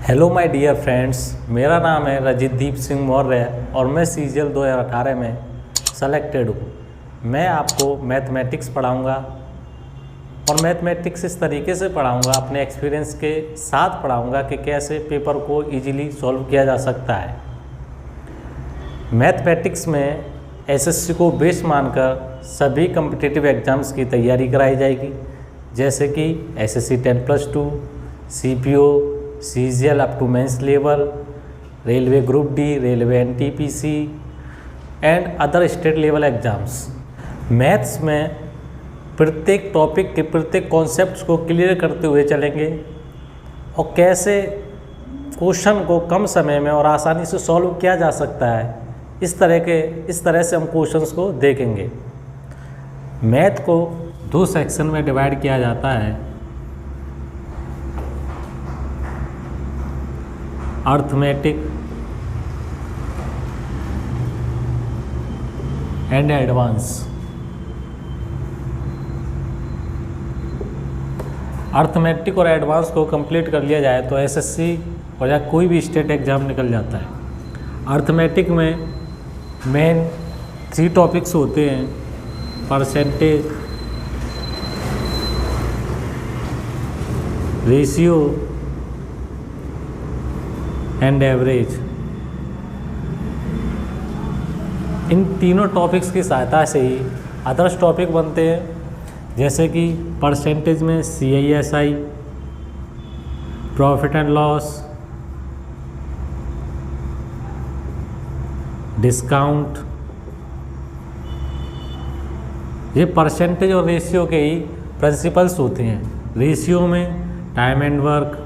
Hello my dear friends, मेरा नाम है रजितदीप सिंह मौर्य और मैं सीजीएल 2018 में सेलेक्टेड हूँ। मैं आपको मैथमेटिक्स पढ़ाऊँगा और मैथमेटिक्स इस तरीके से पढ़ाऊँगा, अपने एक्सपीरियंस के साथ पढ़ाऊँगा कि कैसे पेपर को इजीली सॉल्व किया जा सकता है। मैथमेटिक्स में एसएससी को बेस मानकर सभी कम्पिटिटिव एग्ज़ाम्स की तैयारी कराई जाएगी, जैसे कि SSC 10+2, CPO, CGL up to mains level, railway group D, railway NTPC and other state level exams. Maths में प्रत्येक टॉपिक के प्रत्येक कॉन्सेप्ट्स को क्लियर करते हुए चलेंगे और कैसे क्वेश्चन को कम समय में और आसानी से सॉल्व किया जा सकता है, इस तरह से हम क्वेश्चंस को देखेंगे। मैथ को दो सेक्शन में डिवाइड किया जाता है, अर्थमेटिक एंड एडवांस। अर्थमेटिक और एडवांस को कंप्लीट कर लिया जाए तो एसएससी और या कोई भी स्टेट एग्ज़ाम निकल जाता है। अर्थमेटिक में मेन 3 टॉपिक्स होते हैं: परसेंटेज, रेशियो एंड एवरेज। इन तीनों टॉपिक्स की सहायता से ही अदर्स टॉपिक बनते हैं, जैसे कि परसेंटेज में CISI, profit and loss, discount. ये परसेंटेज और रेशियो के ही प्रिंसिपल्स होते हैं। रेशियो में time and work,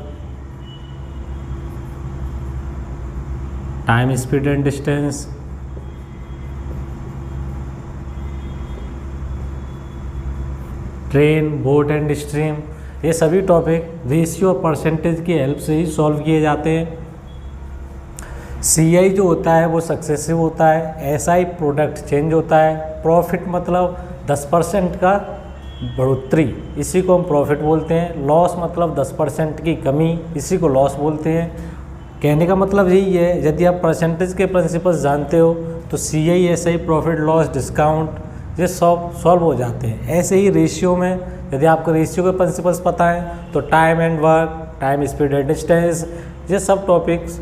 time, speed and distance, train, boat and stream, ये सभी टॉपिक रेशियो और परसेंटेज की हेल्प से ही सॉल्व किए जाते हैं। CI जो होता है वो सक्सेसिव होता है, SI प्रोडक्ट चेंज होता है, प्रॉफिट मतलब 10% का बढ़ोतरी, इसी को हम प्रॉफिट बोलते हैं। लॉस मतलब 10% की कमी, इसी को लॉस बोलते हैं। कहने का मतलब यही है, यदि आप परसेंटेज के प्रिंसिपल्स जानते हो तो CISI, प्रॉफिट, लॉस, डिस्काउंट ये सॉल्व हो जाते हैं। ऐसे ही रेशियो में यदि आपको रेशियो के प्रिंसिपल्स पता हैं तो time and work, time, speed and distance, ये सब टॉपिक्स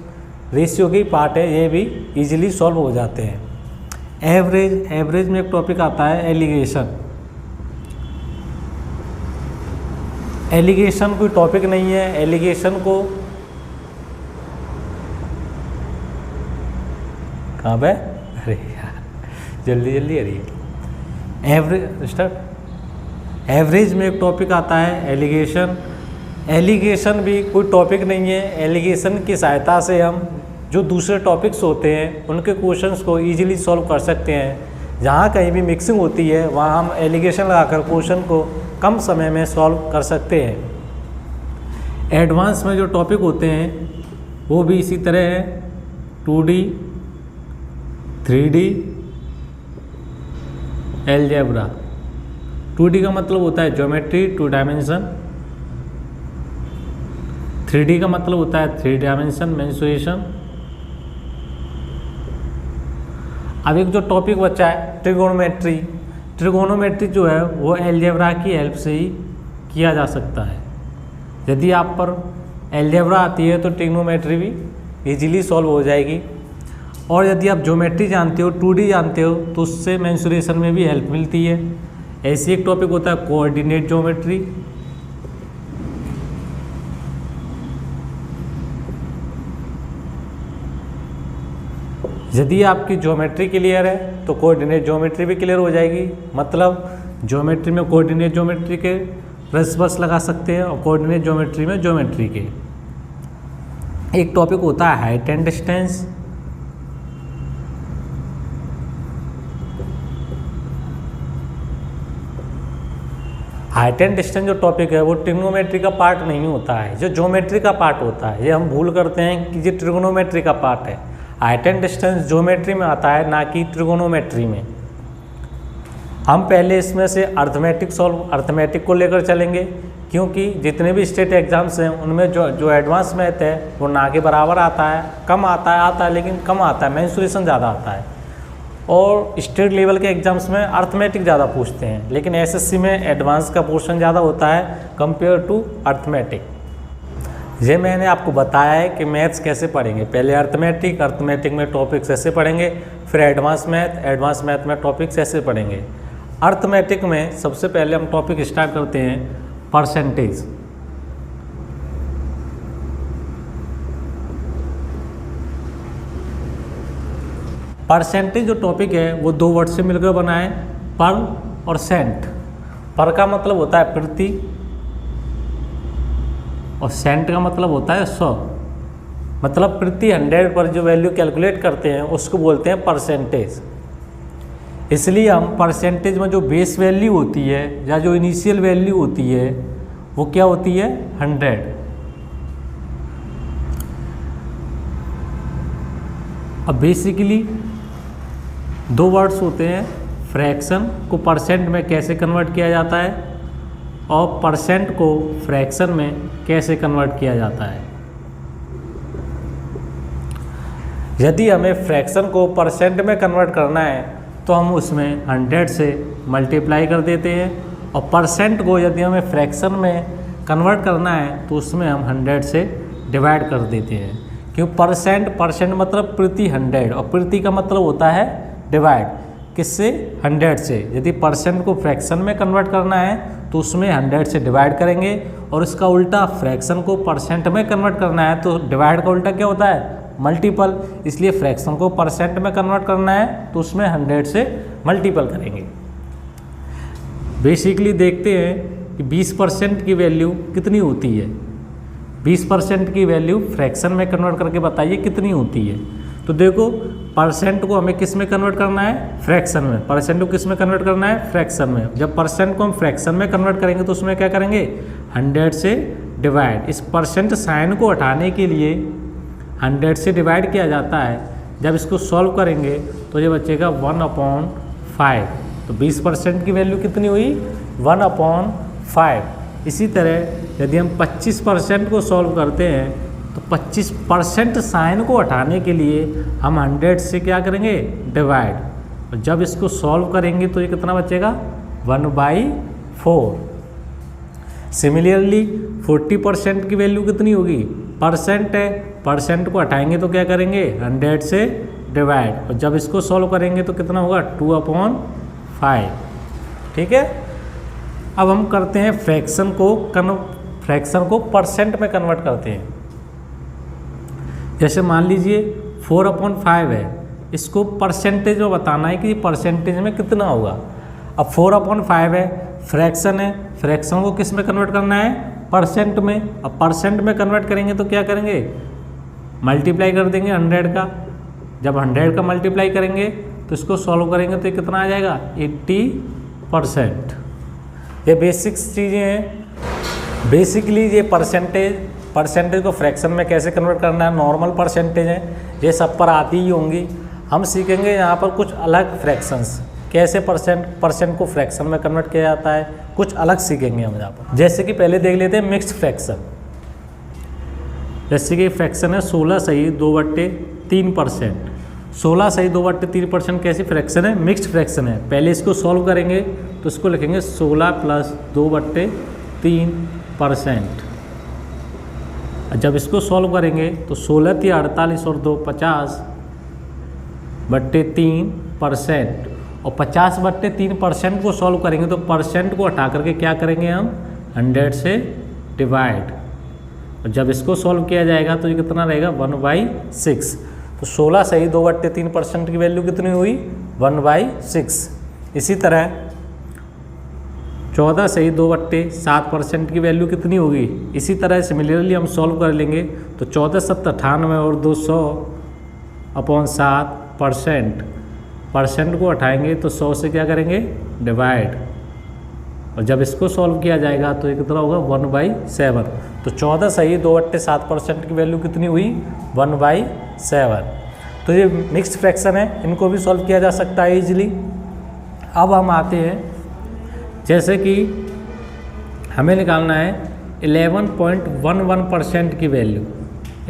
रेशियो की पार्ट है, ये भी इजीली सॉल्व हो जाते हैं। एवरेज में एक टॉपिक आता है एलिगेशन। एलिगेशन कोई टॉपिक नहीं है। एलिगेशन को कहाँ पे, अरे यार जल्दी अरे एवरेज में एक टॉपिक आता है एलिगेशन। एलिगेशन भी कोई टॉपिक नहीं है। एलिगेशन की सहायता से हम जो दूसरे टॉपिक्स होते हैं उनके क्वेश्चंस को इजीली सॉल्व कर सकते हैं। जहाँ कहीं भी मिक्सिंग होती है वहाँ हम एलिगेशन लगाकर क्वेश्चन को कम समय में सॉल्व कर सकते हैं। एडवांस में जो टॉपिक होते हैं वो भी इसी तरह है: 2D, 3D, एलजेब्रा। 2D का मतलब होता है ज्योमेट्री, 2 डायमेंशन। 3D का मतलब होता है 3 डायमेंशन, मेंसुरेशन। अब एक जो टॉपिक बचा है ट्रिगोनोमेट्री। ट्रिगोनोमेट्री जो है वो एलजेब्रा की हेल्प से ही किया जा सकता है। यदि आप पर एलजेब्रा आती है तो ट्रिगोनोमेट्री भी इजीली सॉल्व हो जाएगी। और यदि आप ज्योमेट्री जानते हो, 2D जानते हो, तो उससे मेंसुरेशन में भी हेल्प मिलती है। ऐसी एक टॉपिक होता है कोऑर्डिनेट ज्योमेट्री। यदि आपकी ज्योमेट्री क्लियर है तो कोऑर्डिनेट ज्योमेट्री भी क्लियर हो जाएगी। मतलब ज्योमेट्री में कोऑर्डिनेट ज्योमेट्री के प्रिंसिपल्स लगा सकते हैं और कोऑर्डिनेट ज्योमेट्री में ज्योमेट्री के। एक टॉपिक होता है height and distance. Height and distance जो टॉपिक है वो ट्रिग्नोमेट्री का पार्ट नहीं होता है, जो ज्योमेट्री का पार्ट होता है। ये हम भूल करते हैं कि ये ट्रिग्नोमेट्री का पार्ट है। हाइट एंड डिस्टेंस ज्योमेट्री में आता है, ना कि ट्रिग्नोमेट्री में। हम पहले इसमें से अर्थमेटिक को लेकर चलेंगे, क्योंकि जितने भी स्टेट एग्ज़ाम्स हैं उनमें जो एडवांस मैथ है वो ना के बराबर आता है, कम आता है लेकिन कम आता है, मेंसुरेशन ज़्यादा आता है। और स्टेट लेवल के एग्ज़ाम्स में अर्थमेटिक ज़्यादा पूछते हैं, लेकिन एसएससी में एडवांस का पोर्शन ज़्यादा होता है कंपेयर टू अर्थमेटिक। ये मैंने आपको बताया है कि मैथ्स कैसे पढ़ेंगे। पहले अर्थमेटिक में टॉपिक्स ऐसे पढ़ेंगे, फिर एडवांस मैथ में टॉपिक्स ऐसे पढ़ेंगे। अर्थमेटिक में सबसे पहले हम टॉपिक स्टार्ट करते हैं परसेंटेज। परसेंटेज जो टॉपिक है वो 2 वर्ड से मिलकर बना है, पर और सेंट। पर का मतलब होता है प्रति और सेंट का मतलब होता है 100। मतलब प्रति 100 पर जो वैल्यू कैलकुलेट करते हैं उसको बोलते हैं परसेंटेज। इसलिए हम परसेंटेज में जो बेस वैल्यू होती है या जो इनिशियल वैल्यू होती है वो क्या होती है 100। अब बेसिकली 2 वर्ड्स होते हैं, फ्रैक्शन को परसेंट में कैसे कन्वर्ट किया जाता है और परसेंट को फ्रैक्शन में कैसे कन्वर्ट किया जाता है। यदि हमें फ्रैक्शन को परसेंट में कन्वर्ट करना है तो हम उसमें 100 से मल्टीप्लाई कर देते हैं, और परसेंट को यदि हमें फ्रैक्शन में कन्वर्ट करना है तो उसमें हम 100 से डिवाइड कर देते हैं। क्यों परसेंट मतलब प्रति 100 और प्रति का मतलब होता है डिवाइड, किससे 100 से। यदि परसेंट को फ्रैक्शन में कन्वर्ट करना है तो उसमें 100 से डिवाइड करेंगे, और इसका उल्टा फ्रैक्शन को परसेंट में कन्वर्ट करना है तो डिवाइड का उल्टा क्या होता है मल्टीपल। इसलिए फ्रैक्शन को परसेंट में कन्वर्ट करना है तो उसमें 100 से मल्टीपल करेंगे। बेसिकली देखते हैं कि 20% की वैल्यू कितनी होती है। 20% की वैल्यू फ्रैक्शन में कन्वर्ट करके बताइए कितनी होती है। तो देखो परसेंट को हमें किस में कन्वर्ट करना है फ्रैक्शन में। परसेंट को किस में कन्वर्ट करना है फ्रैक्शन में। जब परसेंट को हम फ्रैक्शन में कन्वर्ट करेंगे तो उसमें क्या करेंगे 100 से डिवाइड। इस परसेंट साइन को हटाने के लिए 100 से डिवाइड किया जाता है। जब इसको सॉल्व करेंगे तो ये बचेगा 1/5। तो 20% की वैल्यू कितनी हुई 1/5। इसी तरह यदि हम 25% को सॉल्व करते हैं तो 25% साइन को हटाने के लिए हम 100 से क्या करेंगे डिवाइड, और जब इसको सॉल्व करेंगे तो ये कितना बचेगा 1/4। सिमिलरली 40% की वैल्यू कितनी होगी परसेंट है, परसेंट को हटाएंगे तो क्या करेंगे 100 से डिवाइड, और जब इसको सॉल्व करेंगे तो कितना होगा 2/5। ठीक है। अब हम करते हैं फ्रैक्शन को परसेंट में कन्वर्ट करते हैं। जैसे मान लीजिए 4/5 है, इसको परसेंटेज में बताना है कि परसेंटेज में कितना होगा। अब 4/5 है, फ्रैक्शन है, फ्रैक्शन को किस में कन्वर्ट करना है परसेंट में। अब परसेंट में कन्वर्ट करेंगे तो क्या करेंगे मल्टीप्लाई कर देंगे 100 का। जब 100 का मल्टीप्लाई करेंगे तो इसको सॉल्व करेंगे तो ये कितना आ जाएगा 80%। ये बेसिक्स चीज़ें हैं। बेसिकली ये परसेंटेज को फ्रैक्शन में कैसे कन्वर्ट करना है, नॉर्मल परसेंटेज है, ये सब पर आती ही होंगी। हम सीखेंगे यहाँ पर कुछ अलग फ्रैक्शंस, कैसे परसेंट को फ्रैक्शन में कन्वर्ट किया जाता है, कुछ अलग सीखेंगे हम यहाँ पर। जैसे कि पहले देख लेते हैं मिक्स्ड फ्रैक्शन। जैसे कि फ्रैक्शन है 16 सही 2/3%। 16 सही 2/3% कैसी फ्रैक्शन है मिक्स्ड फ्रैक्शन है। पहले इसको सॉल्व करेंगे तो इसको लिखेंगे 16 + 2/3%। जब इसको सॉल्व करेंगे तो 16 × 48 और 2 50/3%, और 50/3% को सॉल्व करेंगे तो परसेंट को हटा करके क्या करेंगे हम 100 से डिवाइड, और जब इसको सॉल्व किया जाएगा तो ये कितना रहेगा 1/6। तो 16 सही 2/3% की वैल्यू कितनी हुई 1/6। इसी तरह 14 सही 2/7% की वैल्यू कितनी होगी। इसी तरह सिमिलरली हम सॉल्व कर लेंगे तो 14 × 7 = 98 और 2 100/7%। परसेंट को हटाएंगे तो 100 से क्या करेंगे डिवाइड, और जब इसको सॉल्व किया जाएगा तो ये कितना होगा 1/7। तो 14 सही 2/7% की वैल्यू कितनी हुई 1/7। तो ये मिक्स्ड फ्रैक्शन है, इनको भी सॉल्व किया जा सकता है इजीली। अब हम आते हैं जैसे कि हमें निकालना है 11.11% की वैल्यू,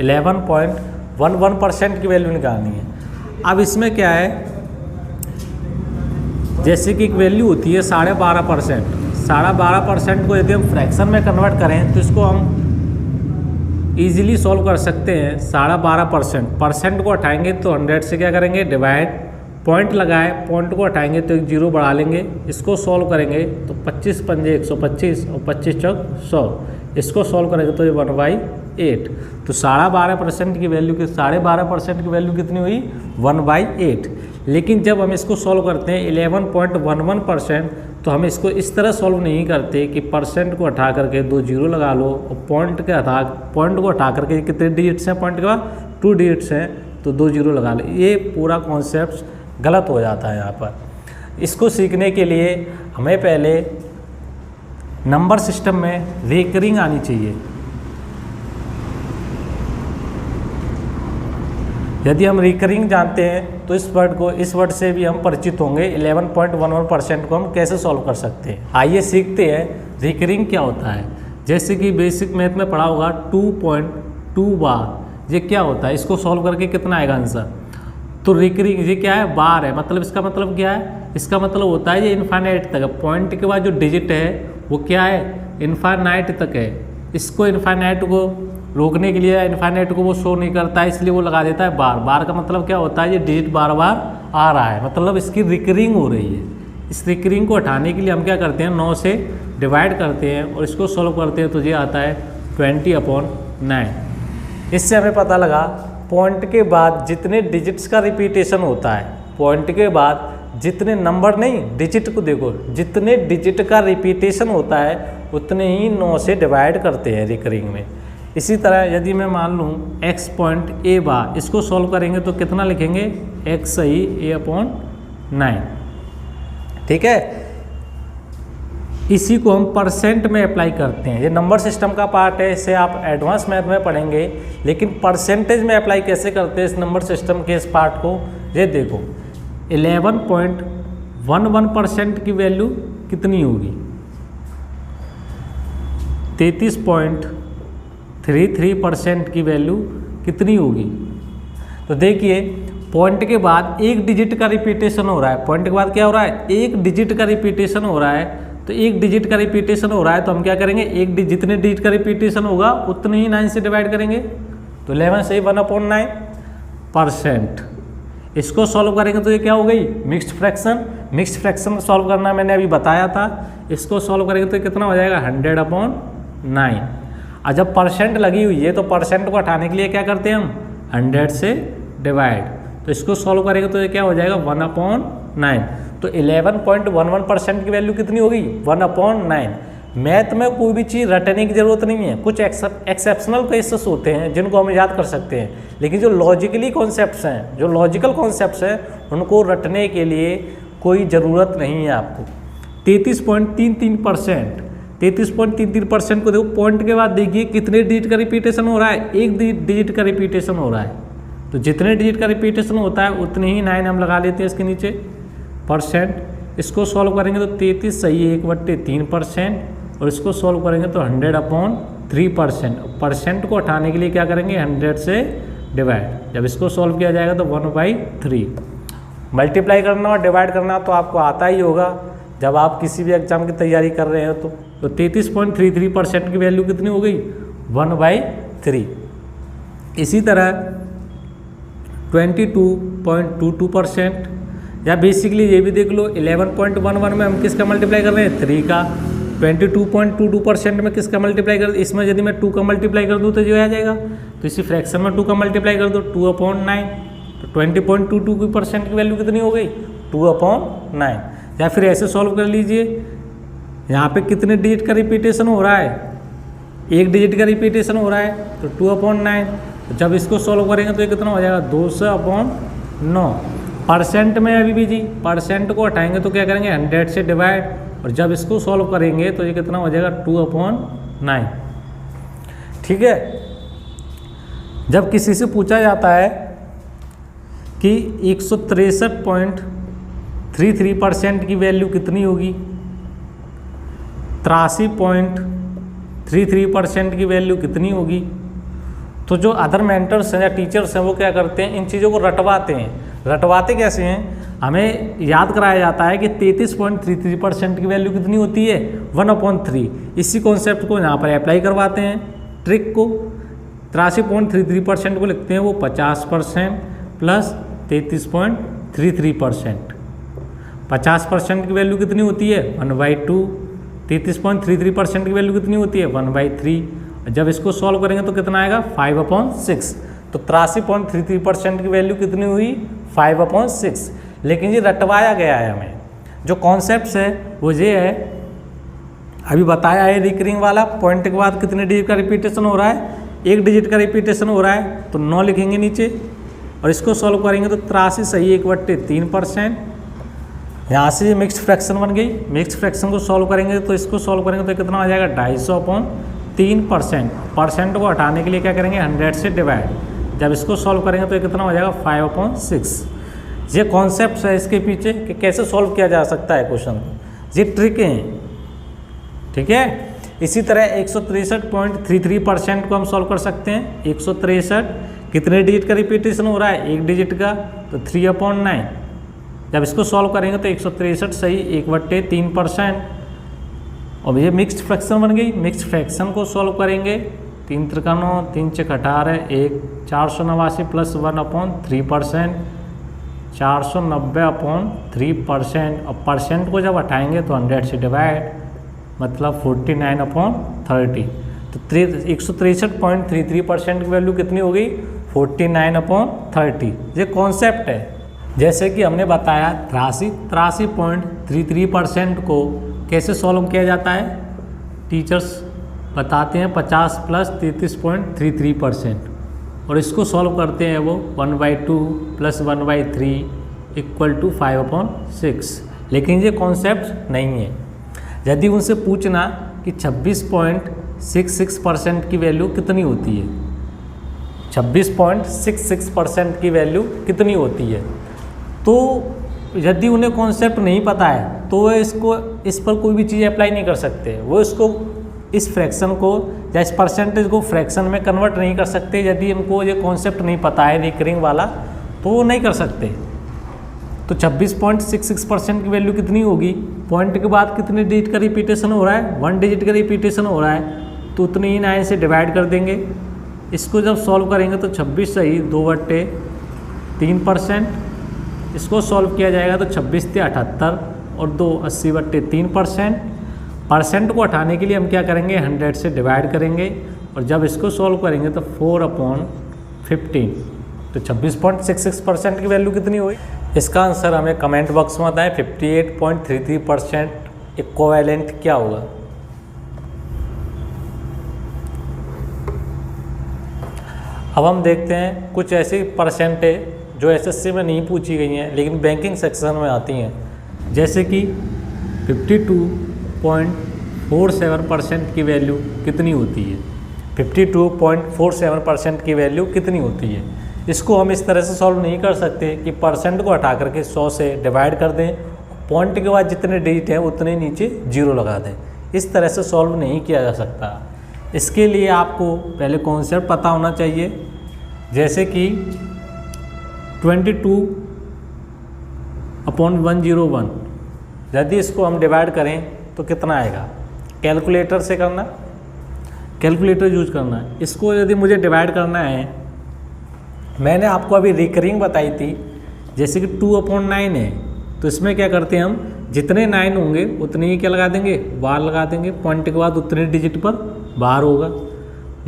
11.11% की वैल्यू निकालनी है। अब इसमें क्या है, जैसे कि एक वैल्यू होती है 12.5%, 12.5% को यदि हम फ्रैक्शन में कन्वर्ट करें तो इसको हम इजीली सॉल्व कर सकते हैं। 12.5% परसेंट को हटाएंगे तो 100 से क्या करेंगे, डिवाइड, पॉइंट लगाए, पॉइंट को हटाएंगे तो एक जीरो बढ़ा लेंगे, इसको सॉल्व करेंगे तो 25 पंजे 125 और 25 चौक 100, इसको सॉल्व करेंगे तो ये 1/8। तो 12.5% की वैल्यू 12.5% की वैल्यू कितनी हुई, 1/8। लेकिन जब हम इसको सॉल्व करते हैं 11.11%, तो हम इसको इस तरह सॉल्व नहीं करते कि परसेंट को हटा करके 2 जीरो लगा लो और पॉइंट को हटा करके कितने डिजिट्स हैं, पॉइंट के बाद 2 डिजिट्स हैं तो 2 जीरो लगा लो। ये पूरा कॉन्सेप्ट गलत हो जाता है यहाँ पर। इसको सीखने के लिए हमें पहले नंबर सिस्टम में रिकरिंग आनी चाहिए। यदि हम रिकरिंग जानते हैं तो इस वर्ड से भी हम परिचित होंगे। 11.11% को हम कैसे सॉल्व कर सकते हैं, आइए सीखते हैं रिकरिंग क्या होता है। जैसे कि बेसिक मैथ में पढ़ा होगा 2.2 बार, ये क्या होता है, इसको सॉल्व करके कितना आएगा आंसर। तो रिकरिंग ये क्या है, बार है, मतलब इसका मतलब क्या है, इसका मतलब होता है ये इनफाइनाइट तक है। पॉइंट के बाद जो डिजिट है वो क्या है, इनफाइनाइट तक है। इसको इनफाइनाइट को रोकने के लिए, इनफाइनाइट को वो शो नहीं करता है, इसलिए वो लगा देता है बार। बार का मतलब क्या होता है, ये डिजिट बार बार आ रहा है, मतलब इसकी रिकरिंग हो रही है। इस रिकरिंग को हटाने के लिए हम क्या करते हैं, 9 से डिवाइड करते हैं और इसको सॉल्व करते हैं तो ये आता है 20/9। इससे हमें पता लगा पॉइंट के बाद जितने डिजिट्स का रिपीटेशन होता है, पॉइंट के बाद जितने नंबर नहीं, डिजिट को देखो, जितने डिजिट का रिपीटेशन होता है उतने ही 9 से डिवाइड करते हैं रिकरिंग में। इसी तरह यदि मैं मान लूँ x.a बार, इसको सॉल्व करेंगे तो कितना लिखेंगे, x सही a/9। ठीक है, इसी को हम परसेंट में अप्लाई करते हैं। ये नंबर सिस्टम का पार्ट है, इसे आप एडवांस मैथ में पढ़ेंगे, लेकिन परसेंटेज में अप्लाई कैसे करते हैं इस नंबर सिस्टम के इस पार्ट को, ये देखो 11.11% की वैल्यू कितनी होगी, 33.33% की वैल्यू कितनी होगी। तो देखिए पॉइंट के बाद एक डिजिट का रिपीटेशन हो रहा है, पॉइंट के बाद क्या हो रहा है, एक डिजिट का रिपीटेशन हो रहा है। तो एक डिजिट का रिपीटेशन हो रहा है तो हम क्या करेंगे, जितने डिजिट का रिपीटेशन होगा उतने ही 9 से डिवाइड करेंगे। तो 11 से 1/9%। इसको सॉल्व करेंगे तो ये क्या हो गई, mixed fraction. Mixed fraction solve करना मैंने अभी बताया था। इसको सॉल्व करेंगे तो कितना हो जाएगा, 100/9। और जब परसेंट लगी हुई है तो परसेंट को हटाने के लिए क्या करते हैं हम, 100 से डिवाइड। तो इसको सॉल्व करेंगे तो ये क्या हो जाएगा, 1/9। तो 11.11% की वैल्यू कितनी होगी, 1/9। मैथ में कोई भी चीज़ रटने की ज़रूरत नहीं है। कुछ एक्सेप्शनल केसेस होते हैं जिनको हम याद कर सकते हैं, लेकिन जो लॉजिकली कॉन्सेप्ट्स हैं, जो लॉजिकल कॉन्सेप्ट्स हैं, उनको रटने के लिए कोई ज़रूरत नहीं है आपको। 33.33%, 33.33% को देखो, पॉइंट के बाद देखिए कितने डिजिट का रिपीटेशन हो रहा है, एक डिजिट का रिपीटेशन हो रहा है। तो जितने डिजिट का रिपीटेशन होता है उतने ही 9 हम लगा लेते हैं इसके नीचे परसेंट। इसको सॉल्व करेंगे तो 33 सही है 1/3%, और इसको सॉल्व करेंगे तो 100/3%। परसेंट को हटाने के लिए क्या करेंगे, 100 से डिवाइड। जब इसको सॉल्व किया जाएगा तो 1/3। मल्टीप्लाई करना और डिवाइड करना तो आपको आता ही होगा जब आप किसी भी एग्जाम की तैयारी कर रहे हो। तो 33.33% की वैल्यू कितनी हो गई, 1/3। इसी तरह 22.22%, या बेसिकली ये भी देख लो, 11.11 में हम किसका मल्टीप्लाई कर रहे हैं, 3 का। 22.22% में किसका मल्टीप्लाई कर, इसमें यदि मैं 2 का मल्टीप्लाई कर दूँ तो जो आ जाएगा। तो इसी फ्रैक्शन में 2 का मल्टीप्लाई कर दो, 2/9। तो 20.22% की वैल्यू कितनी हो गई, 2/9। या फिर ऐसे सॉल्व कर लीजिए, यहाँ पे कितने डिजिट का रिपीटेशन हो रहा है, एक डिजिट का रिपीटेशन हो रहा है तो 2/9। तो जब इसको सॉल्व करेंगे तो ये कितना हो जाएगा, 200/9। परसेंट में अभी भी जी, परसेंट को हटाएंगे तो क्या करेंगे, 100 से डिवाइड, और जब इसको सॉल्व करेंगे तो ये कितना हो जाएगा, 2/9। ठीक है। जब किसी से पूछा जाता है कि 163.33% की वैल्यू कितनी होगी, 83.33% की वैल्यू कितनी होगी। तो जो अदर मेंटर्स हैं या टीचर्स हैं वो क्या करते हैं, इन चीज़ों को रटवाते हैं। रटवाते कैसे हैं, हमें याद कराया जाता है कि 33.33% की वैल्यू कितनी होती है, 1/3। इसी कॉन्सेप्ट को यहाँ पर अप्लाई करवाते हैं ट्रिक को। 83.33% को लिखते हैं वो 50% प्लस 33.33%। 50% की वैल्यू कितनी होती है 1/2। 33.33% की वैल्यू कितनी होती है 1/3। जब इसको सॉल्व करेंगे तो कितना आएगा 5/6। तो 83.33% की वैल्यू कितनी हुई 5/6। लेकिन ये रटवाया गया है हमें। जो कॉन्सेप्ट है वो ये है, अभी बताया है रिकरिंग वाला, पॉइंट के बाद कितने डिजिट का रिपीटेशन हो रहा है, 1 डिजिट का रिपीटेशन हो रहा है तो 9 लिखेंगे नीचे। और इसको सॉल्व करेंगे तो 83 सही 1/3%। यहाँ से ये मिक्स्ड फ्रैक्शन बन गई। मिक्स्ड फ्रैक्शन को सॉल्व करेंगे तो इसको सॉल्व करेंगे तो कितना आ जाएगा 250/3%। परसेंट को हटाने के लिए क्या करेंगे 100 से डिवाइड। जब इसको सॉल्व करेंगे तो ये कितना हो जाएगा 5/6। ये कॉन्सेप्ट है इसके पीछे कि कैसे सॉल्व किया जा सकता है क्वेश्चन को, ये ट्रिक हैं, ठीक है। इसी तरह 163.33% को हम सॉल्व कर सकते हैं। 163 कितने डिजिट का रिपीटेशन हो रहा है 1 डिजिट का, तो 3/9। जब इसको सॉल्व करेंगे तो 163 सही 1/3%। और ये मिक्स्ड फ्रैक्शन बन गई। मिक्स्ड फ्रैक्शन को सॉल्व करेंगे 3 त्रिकानों 3 × 18 1 489 प्लस 1/3%, 490/3%। और परसेंट को जब हटाएंगे तो 100 से डिवाइड, मतलब 49/30। तो 163.33% की वैल्यू कितनी हो गई 49/30। ये कॉन्सेप्ट है। जैसे कि हमने बताया 83.33% को कैसे सॉल्व किया जाता है, टीचर्स बताते हैं 50 प्लस 33.33%। और इसको सॉल्व करते हैं वो 1/2 प्लस 1/3 = 5/6। लेकिन ये कॉन्सेप्ट नहीं है। यदि उनसे पूछना कि 26.66% की वैल्यू कितनी होती है, 26.66% की वैल्यू कितनी होती है, तो यदि उन्हें कॉन्सेप्ट नहीं पता है तो वो इस पर कोई भी चीज़ अप्लाई नहीं कर सकते। वो इसको इस फ्रैक्शन को या इस परसेंटेज को फ्रैक्शन में कन्वर्ट नहीं कर सकते। यदि उनको ये कॉन्सेप्ट नहीं पता है रिकरिंग वाला तो वो नहीं कर सकते। तो 26.66% की वैल्यू कितनी होगी, पॉइंट के बाद कितने डिजिट का रिपीटेशन हो रहा है 1 डिजिट का रिपीटेशन हो रहा है, तो उतनी ही 9 से डिवाइड कर देंगे। इसको जब सॉल्व करेंगे तो 26 सही 2/3%। इसको सॉल्व किया जाएगा तो 26 × 78 और 2 80/3%। परसेंट को हटाने के लिए हम क्या करेंगे 100 से डिवाइड करेंगे। और जब इसको सॉल्व करेंगे तो 4/15। तो 26.66% की वैल्यू कितनी हुई। इसका आंसर हमें कमेंट बॉक्स में बताएं। 58.33% इक्विवेलेंट क्या होगा। अब हम देखते हैं कुछ ऐसी परसेंटेज जो एसएससी में नहीं पूछी गई हैं लेकिन बैंकिंग सेक्शन में आती हैं। जैसे कि 52.47% की वैल्यू कितनी होती है। 52.47% की वैल्यू कितनी होती है। इसको हम इस तरह से सॉल्व नहीं कर सकते कि परसेंट को हटा करके 100 से डिवाइड कर दें, पॉइंट के बाद जितने डिजिट हैं उतने नीचे 0 लगा दें। इस तरह से सॉल्व नहीं किया जा सकता। इसके लिए आपको पहले कॉन्सेप्ट पता होना चाहिए। जैसे कि 22/101, यदि इसको हम डिवाइड करें तो कितना आएगा। कैलकुलेटर से करना, कैलकुलेटर यूज करना है। इसको यदि मुझे डिवाइड करना है, मैंने आपको अभी रिकरिंग बताई थी, जैसे कि 2/9 है, तो इसमें क्या करते हैं हम, जितने 9 होंगे उतने ही क्या लगा देंगे, बार लगा देंगे, पॉइंट के बाद उतने डिजिट पर बार होगा।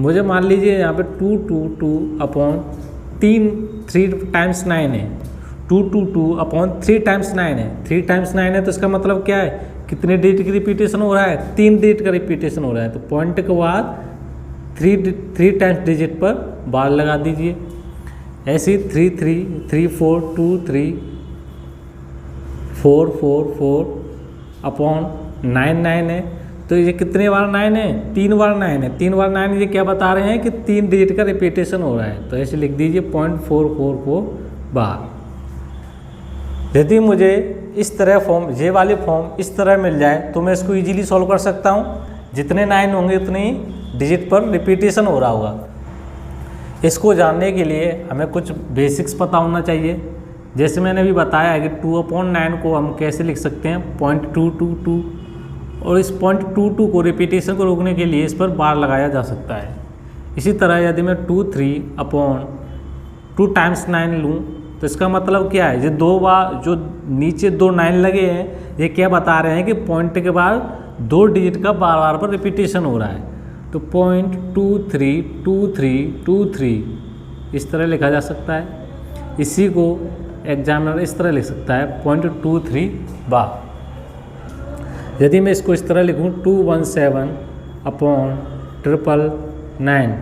मुझे मान लीजिए यहाँ पे 2/3 टाइम्स 9 है, 2/3 टाइम्स 9 है, 3 टाइम्स 9 है, तो इसका मतलब क्या है, कितने डिजिट की रिपीटेशन हो रहा है, 3 डिजिट का रिपीटेशन हो रहा है। तो पॉइंट के बाद 3 टाइम्स डिजिट पर बार लगा दीजिए। ऐसे ही 3 3 3 4 2 3 4 4 4/9 9 है। तो ये कितने बार 9 है, 3 बार 9 है। 3 बार 9 ये क्या बता रहे हैं कि 3 डिजिट का रिपीटेशन हो रहा है। तो ऐसे लिख दीजिए 0.444 बार। यदि मुझे इस तरह फॉर्म, ये वाली फॉर्म इस तरह मिल जाए तो मैं इसको इजीली सॉल्व कर सकता हूँ। जितने 9 होंगे उतने ही डिजिट पर रिपीटेशन हो रहा होगा। इसको जानने के लिए हमें कुछ बेसिक्स पता होना चाहिए। जैसे मैंने अभी बताया है कि 2/9 को हम कैसे लिख सकते हैं 0.222, और इस 0.22 को रिपीटेशन को रोकने के लिए इस पर बार लगाया जा सकता है। इसी तरह यदि मैं 2 टाइम्स 9 लूँ तो इसका मतलब क्या है, ये 2 बार जो नीचे 2 9 लगे हैं ये क्या बता रहे हैं कि पॉइंट के बाद 2 डिजिट का बार बार पर रिपीटेशन हो रहा है। तो 0.232323 इस तरह लिखा जा सकता है। इसी को एग्जामिनर इस तरह लिख सकता है 0.23 बार। यदि मैं इसको इस तरह लिखूँ 217/999,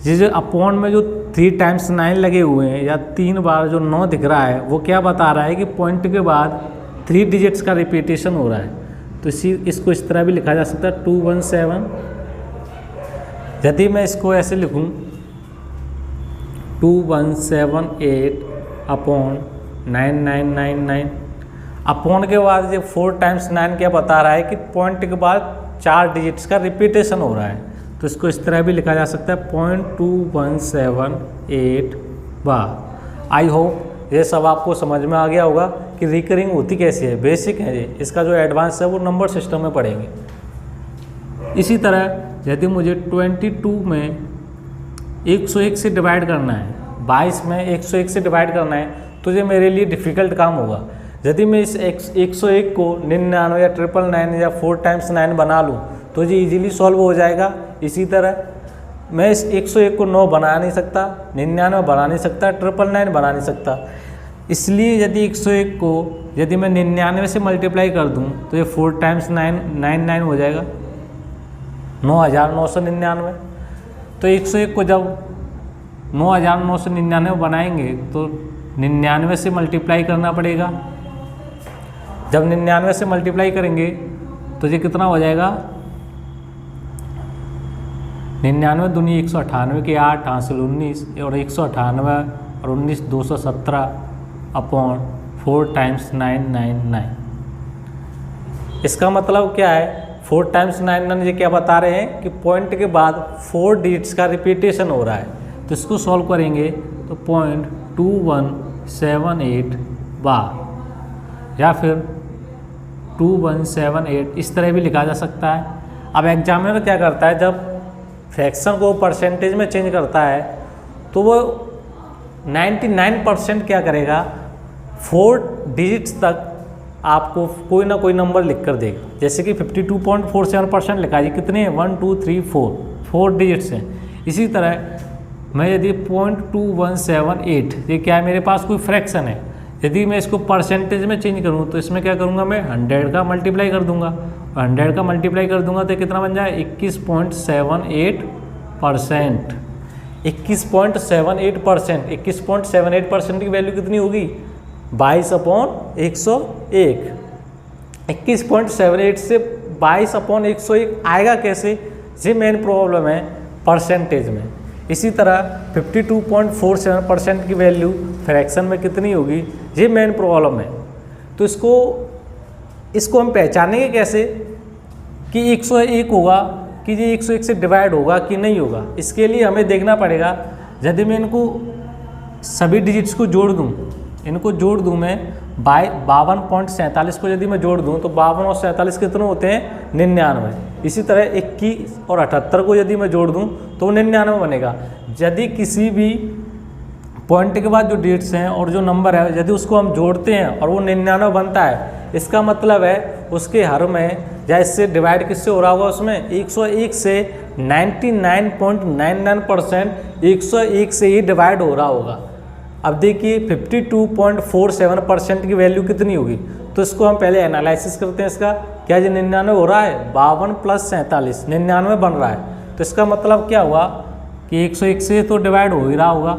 ये जो अपॉन में जो 3 टाइम्स 9 लगे हुए हैं या 3 बार जो 9 दिख रहा है वो क्या बता रहा है कि पॉइंट के बाद 3 डिजिट्स का रिपीटेशन हो रहा है। तो इसको इस तरह भी लिखा जा सकता है 217। यदि मैं इसको ऐसे लिखूं 2178/9999, अपॉन के बाद ये 4 टाइम्स 9 क्या बता रहा है कि पॉइंट के बाद 4 डिजिट्स का रिपीटेशन हो रहा है। तो इसको इस तरह भी लिखा जा सकता है 0.2178 बार। आई होप ये सब आपको समझ में आ गया होगा कि रिकरिंग होती कैसे है, बेसिक है ये। इसका जो एडवांस है वो नंबर सिस्टम में पढ़ेंगे। इसी तरह यदि मुझे 22 में 101 से डिवाइड करना है, 22 में 101 से डिवाइड करना है तो ये मेरे लिए डिफ़िकल्ट काम होगा। यदि मैं इस 101 को 99 या 999 या 4 टाइम्स 9 बना लूँ तो ये इजीली सॉल्व हो जाएगा। इसी तरह मैं इस 101 को 9 बना नहीं सकता, 99 बना नहीं सकता, 999 बना नहीं सकता। इसलिए यदि 101 को यदि मैं 99 से मल्टीप्लाई कर दूं तो ये 4 टाइम्स 999 हो जाएगा 9999। तो 101 को जब 9999 बनाएंगे तो 99 से मल्टीप्लाई करना पड़ेगा। जब 99 से मल्टीप्लाई करेंगे तो ये कितना हो जाएगा, 99 दूनी 198 के 8 हासिल 19 और 198 और 19 217/4 टाइम्स 999। इसका मतलब क्या है, 4 टाइम्स 999 ये क्या बता रहे हैं कि पॉइंट के बाद 4 डिजिट्स का रिपीटेशन हो रहा है। तो इसको सॉल्व करेंगे तो 0.2178 बार या फिर 2178 इस तरह भी लिखा जा सकता है। अब एग्जामिनर क्या करता है, जब फ्रैक्शन को परसेंटेज में चेंज करता है तो वो 99% क्या करेगा, 4 डिजिट्स तक आपको कोई ना कोई नंबर लिख कर देगा। जैसे कि 52.47% लिखा है, कितने 1 2 3 4 डिजिट्स हैं। इसी तरह मैं यदि 0.2178 ये क्या है, मेरे पास कोई फ्रैक्शन है, यदि मैं इसको परसेंटेज में चेंज करूँ तो इसमें क्या करूँगा, मैं 100 का मल्टीप्लाई कर दूँगा। 100 का मल्टीप्लाई कर दूँगा तो कितना बन जाए 21.78%। 21.78%, 21.78% की वैल्यू कितनी होगी 22/101। 21.78 से 22/101 आएगा कैसे, ये मेन प्रॉब्लम है परसेंटेज में। इसी तरह 52.47% की वैल्यू फ्रैक्शन में कितनी होगी, ये मेन प्रॉब्लम है। तो इसको हम पहचानेंगे कैसे कि 101 होगा कि ये 101 से डिवाइड होगा कि नहीं होगा। इसके लिए हमें देखना पड़ेगा, यदि मैं इनको सभी डिजिट्स को जोड़ दूं, इनको जोड़ दूं मैं 52.47 को यदि मैं जोड़ दूं तो 52 और 47 कितने होते हैं 99। इसी तरह 21 और 78 को यदि मैं जोड़ दूं तो 99 बनेगा। यदि किसी भी पॉइंट के बाद जो डिजिट्स हैं और जो नंबर है यदि उसको हम जोड़ते हैं और वो 99 बनता है, इसका मतलब है उसके हर में या इससे डिवाइड किससे हो रहा होगा, उसमें 101 से 99.99% 101 से ही डिवाइड हो रहा होगा। अब देखिए 52.47% की वैल्यू कितनी होगी, तो इसको हम पहले एनालिसिस करते हैं इसका। क्या ये 99 हो रहा है, 52 + 47 99 बन रहा है। तो इसका मतलब क्या हुआ कि 101 से तो डिवाइड हो ही रहा होगा।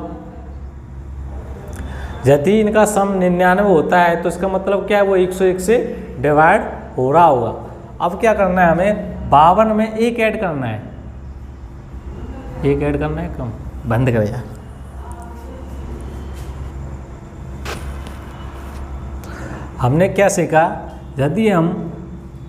यदि इनका सम 99 होता है तो इसका मतलब क्या है, वो 101 से डिवाइड हो रहा होगा। अब क्या करना है, हमें 52 में 1 ऐड करना है, 1 ऐड करना है, कम बंद कर यार। हमने क्या सीखा, यदि हम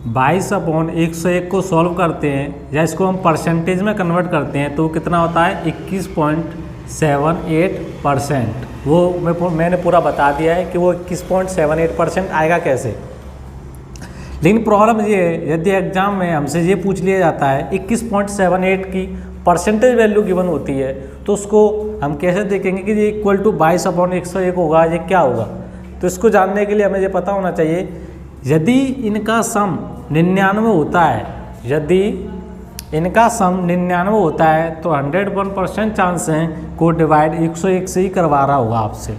22/101 को सॉल्व करते हैं या इसको हम परसेंटेज में कन्वर्ट करते हैं तो कितना होता है 21.78%। वो मैंने पूरा बता दिया है कि वो 21.78% आएगा कैसे। लेकिन प्रॉब्लम ये है, यदि एग्जाम में हमसे ये पूछ लिया जाता है 21.78 की परसेंटेज वैल्यू गिवन होती है तो उसको हम कैसे देखेंगे कि ये इक्वल टू 22/101 होगा, ये क्या होगा। तो इसको जानने के लिए हमें ये पता होना चाहिए, यदि इनका सम 99 होता है, यदि इनका सम 99 होता है तो 101% चांस हैं को डिवाइड 101 से ही करवा रहा होगा आपसे।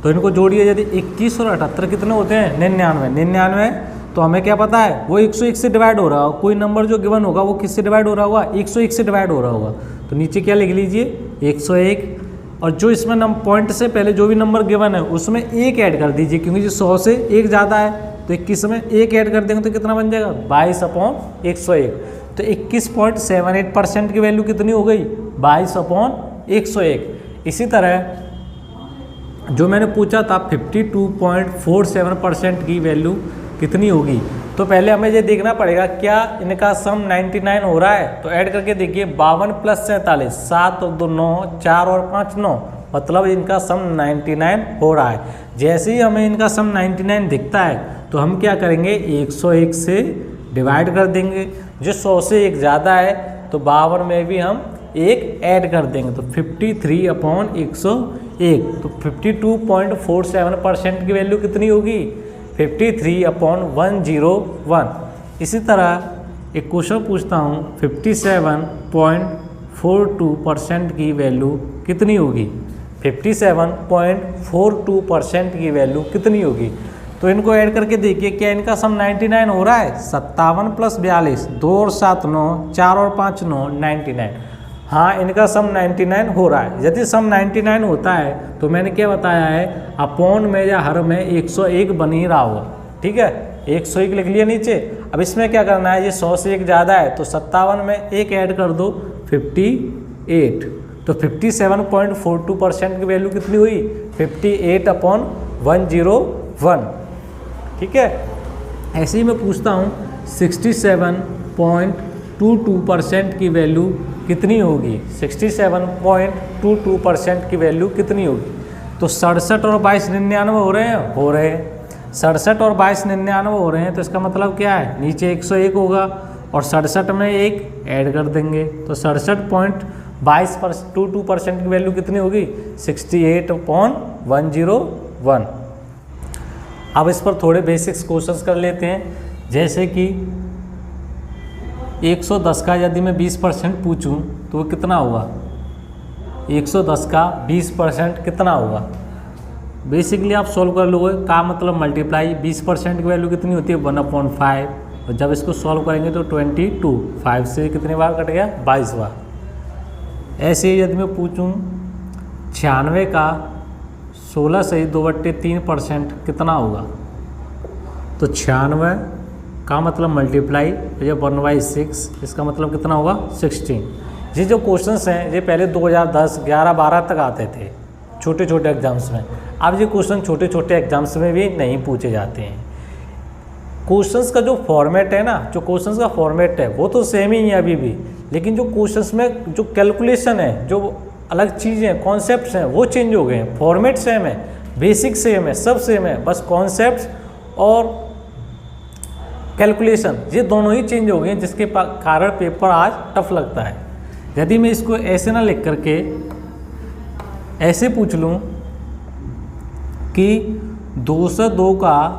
तो इनको जोड़िए, यदि 21 और 78 कितने होते हैं 99, तो हमें क्या पता है वो 101 से डिवाइड हो रहा होगा। कोई नंबर जो गिवन होगा वो किससे डिवाइड हो रहा होगा 101 से डिवाइड हो रहा होगा। तो नीचे क्या लिख लीजिए 101, और जो इसमें पॉइंट से पहले जो भी नंबर गिवन है उसमें 1 ऐड कर दीजिए, क्योंकि जो 100 से 1 ज़्यादा है तो 21 में 1 ऐड कर देंगे तो कितना बन जाएगा 22/101। तो 21.78% की वैल्यू कितनी हो गई 22/101। इसी तरह जो मैंने पूछा था 52.47% की वैल्यू कितनी होगी, तो पहले हमें ये देखना पड़ेगा क्या इनका सम 99 हो रहा है। तो ऐड करके देखिए 52 + 47, 7 और 2 9, 4 और 5 9, मतलब इनका सम 99 हो रहा है। जैसे ही हमें इनका सम 99 दिखता है तो हम क्या करेंगे 101 से डिवाइड कर देंगे। जो 100 से 1 ज़्यादा है तो 52 में भी हम 1 ऐड कर देंगे, तो 53/101। तो 52.47% की वैल्यू कितनी होगी 53/101। इसी तरह एक क्वेश्चन पूछता हूँ 57.42% की वैल्यू कितनी होगी, 57.42% की वैल्यू कितनी होगी। तो इनको ऐड करके देखिए क्या इनका सम 99 हो रहा है। 57 + 42, 2 और 7 9, 4 और 5 9, 99। हाँ, इनका सम 99 हो रहा है। यदि सम 99 होता है तो मैंने क्या बताया है अपॉन में या हर में 101 बन ही रहा होगा। ठीक है, 101 लिख लिया नीचे। अब इसमें क्या करना है, ये 100 से 1 ज़्यादा है तो 57 में 1 ऐड कर दो 58। तो 57.42% की वैल्यू कितनी हुई 58/101। ठीक है, ऐसे ही मैं पूछता हूँ 67.22% की वैल्यू कितनी होगी, 67.22% की वैल्यू कितनी होगी। तो 67 और 22 99 हो रहे हैं, 67 और 22 99 हो रहे हैं, तो इसका मतलब क्या है नीचे 101 होगा और 67 में 1 ऐड कर देंगे तो 67.22% की वैल्यू कितनी होगी 68/101। अब इस पर थोड़े बेसिक्स क्वेश्चंस कर लेते हैं, जैसे कि 110 का यदि मैं 20% पूछूं तो वो कितना होगा, 110 का 20% कितना होगा। बेसिकली आप सॉल्व कर लोगे, का मतलब मल्टीप्लाई 20% की वैल्यू कितनी होती है 1/5, और जब इसको सॉल्व करेंगे तो 22, 5 से कितने बार कट गया 22 बार। ऐसे ही यदि मैं पूछूं 96 का 16 से 2/3% कितना होगा, तो 96 का मतलब मल्टीप्लाई ये 1/6, इसका मतलब कितना होगा 16। ये जो क्वेश्चंस हैं ये पहले 2010, 11, 12 तक आते थे छोटे छोटे एग्जाम्स में। अब ये क्वेश्चन छोटे छोटे एग्जाम्स में भी नहीं पूछे जाते हैं। क्वेश्चंस का जो फॉर्मेट है ना, जो क्वेश्चंस का फॉर्मेट है वो तो सेम ही है अभी भी, लेकिन जो क्वेश्चंस में जो कैलकुलेशन है, जो अलग चीज़ें कॉन्सेप्ट्स हैं वो चेंज हो गए हैं। फॉर्मेट सेम है, बेसिक सेम है, सब सेम है, बस कॉन्सेप्ट्स और कैलकुलेशन ये दोनों ही चेंज हो गए हैं, जिसके कारण पेपर आज टफ लगता है। यदि मैं इसको ऐसे ना लिख करके ऐसे पूछ लूँ कि 2 से 2 का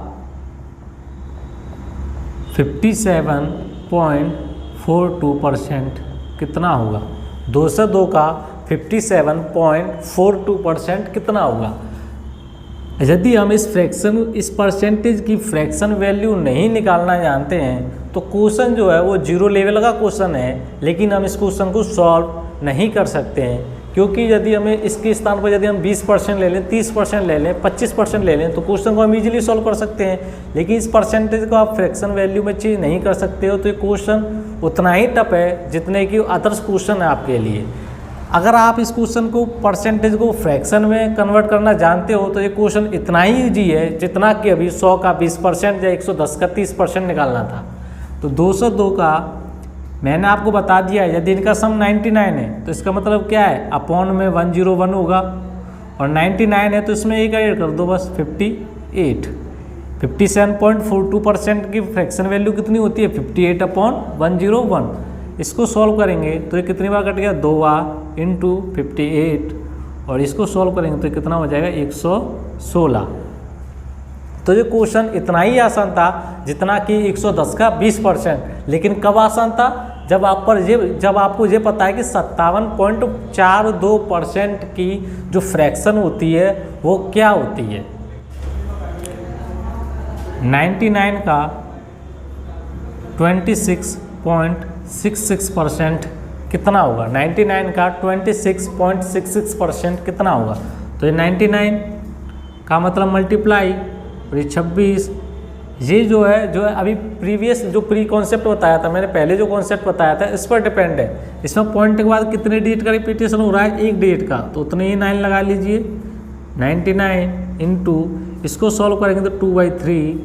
57.42% कितना होगा, 2 से 2 का 57.42% कितना होगा। यदि हम इस परसेंटेज की फ्रैक्शन वैल्यू नहीं निकालना जानते हैं तो क्वेश्चन जो है वो 0 लेवल का क्वेश्चन है, लेकिन हम इस क्वेश्चन को सॉल्व नहीं कर सकते हैं, क्योंकि यदि हमें इसके स्थान पर यदि हम 20% ले लें, 30% ले लें, 25% ले लें तो क्वेश्चन को हम इजीली सॉल्व कर सकते हैं, लेकिन इस परसेंटेज को आप फ्रैक्शन वैल्यू में चेंज नहीं कर सकते हो। तो ये क्वेश्चन उतना ही टफ है जितने कि अदर्स क्वेश्चन है आपके लिए। अगर आप इस क्वेश्चन को परसेंटेज को फ्रैक्शन में कन्वर्ट करना जानते हो तो ये क्वेश्चन इतना ही ईजी है जितना कि अभी 100 का 20% या 110 का 30% निकालना था। तो 202 का मैंने आपको बता दिया है, यदि इनका सम 99 है तो इसका मतलब क्या है, अपॉन में 101 होगा, और 99 है तो इसमें एक ऐड कर दो बस 58। 57.42% की फ्रैक्शन वैल्यू कितनी होती है, 58/101। इसको सॉल्व करेंगे तो ये कितनी बार कट गया, 2 बार इंटू 58, और इसको सॉल्व करेंगे तो कितना हो जाएगा 116। तो ये क्वेश्चन इतना ही आसान था जितना कि 110 का 20%। लेकिन कब आसान था, जब आपको ये पता है कि 57.42% की जो फ्रैक्शन होती है वो क्या होती है। 99 का 26.66% कितना होगा, 99 का 26.66% कितना होगा। तो ये 99 का मतलब मल्टीप्लाई, और ये 26, ये जो है अभी प्रीवियस जो प्री कॉन्सेप्ट बताया था मैंने, पहले जो कॉन्सेप्ट बताया था इस पर डिपेंड है। इसमें पॉइंट के बाद कितने डिजिट का रिपीटेशन हो रहा है, एक डिजिट का, तो उतने ही 9 लगा लीजिए। 99 इंटू इसको सॉल्व करेंगे तो 2/3,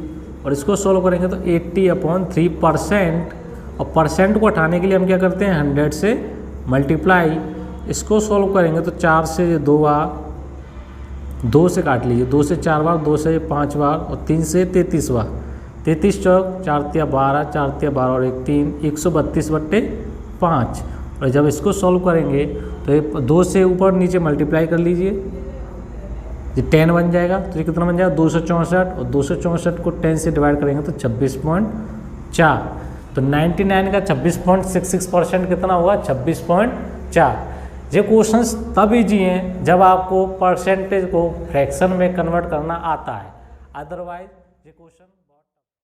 और इसको सॉल्व करेंगे तो 80/3%, और परसेंट को हटाने के लिए हम क्या करते हैं 100 से मल्टीप्लाई। इसको सॉल्व करेंगे तो 4 से 2 बार, 2 से काट लीजिए, 2 से 4 बार, 2 से 5 बार, और 3 से 33 बार। 33 चौक 4 तिया 12, 4 तिया 12 और 1 3, 132/5। और जब इसको सॉल्व करेंगे तो ये 2 से ऊपर नीचे मल्टीप्लाई कर लीजिए, ये 10 बन जाएगा। तो ये कितना बन जाएगा 264, और 264 को 10 से डिवाइड करेंगे तो 26.4। तो 99 का 26.66% कितना होगा, 26.4। ये क्वेश्चंस तब ईजी हैं जब आपको परसेंटेज को फ्रैक्शन में कन्वर्ट करना आता है, अदरवाइज ये क्वेश्चन